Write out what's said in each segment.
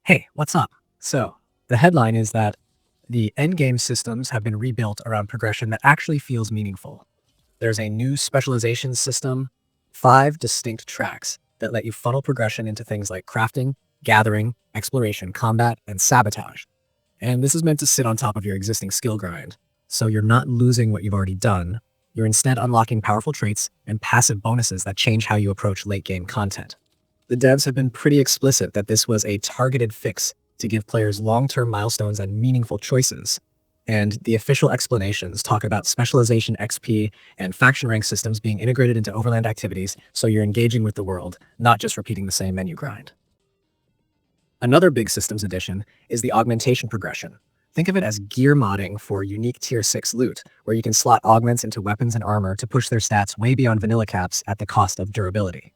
Hey, what's up? So, the headline is that the Endgame systems have been rebuilt around progression that actually feels meaningful. There's a new specializations system, 5 distinct tracks that let you funnel progression into things like crafting, gathering, exploration, combat, and sabotage. And this is meant to sit on top of your existing skill grind, so you're not losing what you've already done. You're instead unlocking powerful traits and passive bonuses that change how you approach late game content. The devs have been pretty explicit that this was a targeted fix to give players long-term milestones and meaningful choices. And the official explanations talk about specialization XP and faction rank systems being integrated into overland activities so you're engaging with the world, not just repeating the same menu grind. Another big systems addition is the augmentation progression. Think of it as gear modding for unique tier 6 loot, where you can slot augments into weapons and armor to push their stats way beyond vanilla caps at the cost of durability.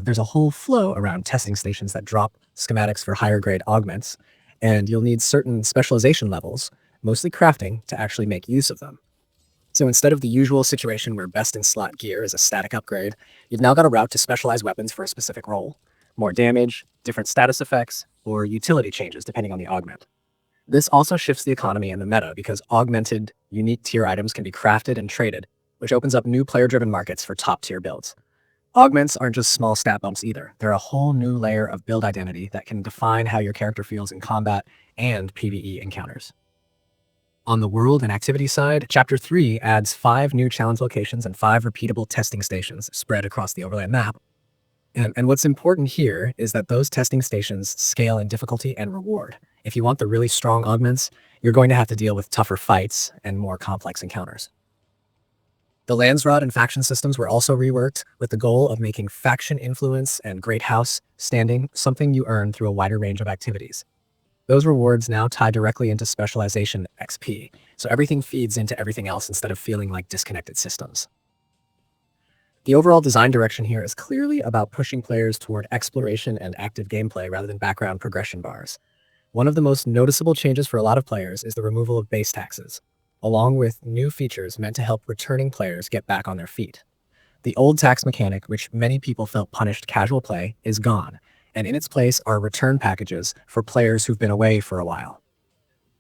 There's a whole flow around testing stations that drop schematics for higher grade augments, and you'll need certain specialization levels, mostly crafting, to actually make use of them. So instead of the usual situation where best in slot gear is a static upgrade, you've now got a route to specialize weapons for a specific role, more damage, different status effects, or utility changes depending on the augment. This also shifts the economy and the meta because augmented, unique tier items can be crafted and traded, which opens up new player-driven markets for top-tier builds. Augments aren't just small stat bumps either. They're a whole new layer of build identity that can define how your character feels in combat and PvE encounters. On the world and activity side, Chapter 3 adds 5 new challenge locations and 5 repeatable testing stations spread across the overland map. And what's important here is that those testing stations scale in difficulty and reward. If you want the really strong augments, you're going to have to deal with tougher fights and more complex encounters. The Landsrod and faction systems were also reworked with the goal of making faction influence and Great House standing something you earn through a wider range of activities. Those rewards now tie directly into specialization XP, so everything feeds into everything else instead of feeling like disconnected systems. The overall design direction here is clearly about pushing players toward exploration and active gameplay rather than background progression bars. One of the most noticeable changes for a lot of players is the removal of base taxes, along with new features meant to help returning players get back on their feet. The old tax mechanic, which many people felt punished casual play, is gone, and in its place are return packages for players who've been away for a while.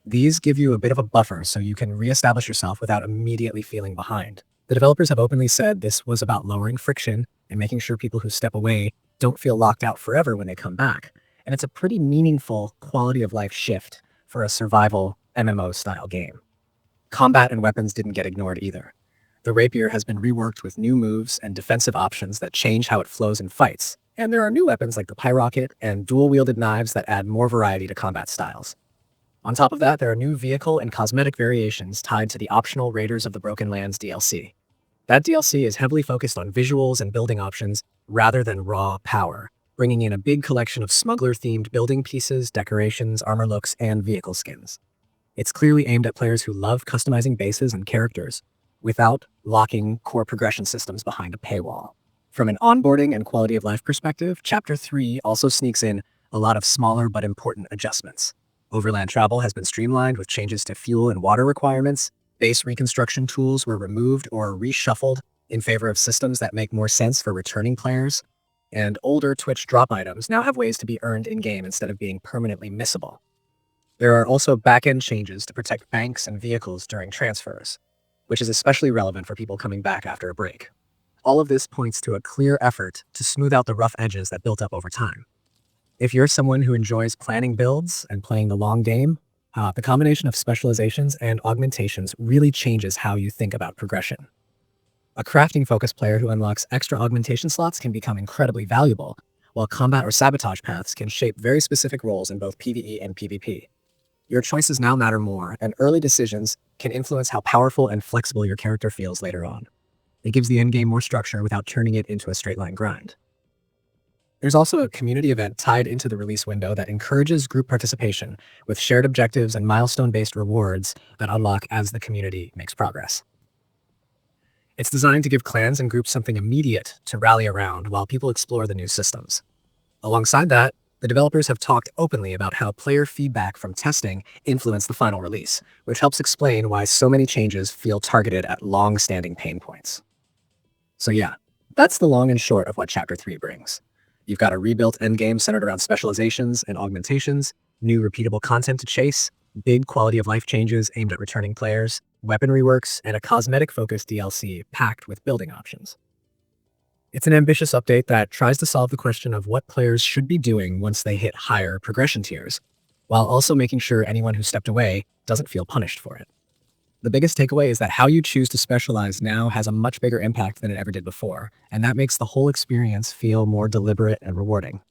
These give you a bit of a buffer so you can reestablish yourself without immediately feeling behind. The developers have openly said this was about lowering friction and making sure people who step away don't feel locked out forever when they come back. And it's a pretty meaningful quality of life shift for a survival MMO-style game. Combat and weapons didn't get ignored either. The rapier has been reworked with new moves and defensive options that change how it flows in fights. And there are new weapons like the pyrocket and dual-wielded knives that add more variety to combat styles. On top of that, there are new vehicle and cosmetic variations tied to the optional Raiders of the Broken Lands DLC. That DLC is heavily focused on visuals and building options rather than raw power, bringing in a big collection of smuggler-themed building pieces, decorations, armor looks, and vehicle skins. It's clearly aimed at players who love customizing bases and characters without locking core progression systems behind a paywall. From an onboarding and quality of life perspective, Chapter 3 also sneaks in a lot of smaller but important adjustments. Overland travel has been streamlined with changes to fuel and water requirements. Base reconstruction tools were removed or reshuffled in favor of systems that make more sense for returning players. And older Twitch drop items now have ways to be earned in-game instead of being permanently missable. There are also back-end changes to protect banks and vehicles during transfers, which is especially relevant for people coming back after a break. All of this points to a clear effort to smooth out the rough edges that built up over time. If you're someone who enjoys planning builds and playing the long game, the combination of specializations and augmentations really changes how you think about progression. A crafting-focused player who unlocks extra augmentation slots can become incredibly valuable, while combat or sabotage paths can shape very specific roles in both PvE and PvP. Your choices now matter more, and early decisions can influence how powerful and flexible your character feels later on. It gives the endgame more structure without turning it into a straight-line grind. There's also a community event tied into the release window that encourages group participation with shared objectives and milestone-based rewards that unlock as the community makes progress. It's designed to give clans and groups something immediate to rally around while people explore the new systems. Alongside that, the developers have talked openly about how player feedback from testing influenced the final release, which helps explain why so many changes feel targeted at long-standing pain points. So yeah, that's the long and short of what Chapter 3 brings. You've got a rebuilt endgame centered around specializations and augmentations, new repeatable content to chase, big quality of life changes aimed at returning players, weapon reworks, and a cosmetic-focused DLC packed with building options. It's an ambitious update that tries to solve the question of what players should be doing once they hit higher progression tiers, while also making sure anyone who stepped away doesn't feel punished for it. The biggest takeaway is that how you choose to specialize now has a much bigger impact than it ever did before, and that makes the whole experience feel more deliberate and rewarding.